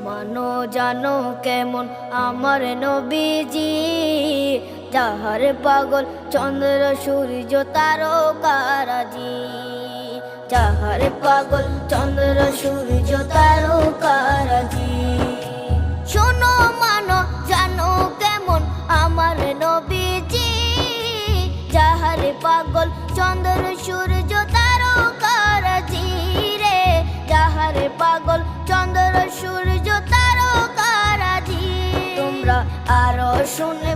মানো জানো কেমন আমার নবীজি, যাহার পাগল চন্দ্র সূর্য তারকারাজি, যাহার পাগল চন্দ্র সূর্য তারকারাজি। শোনো মানো জানো কেমন আমার নবীজি, যাহার পাগল চন্দ্র সূর্য তারকারাজি রে, যাহার পাগল চন্দ্র সূর্য তারকারাজি। তোমরা আরো শুনে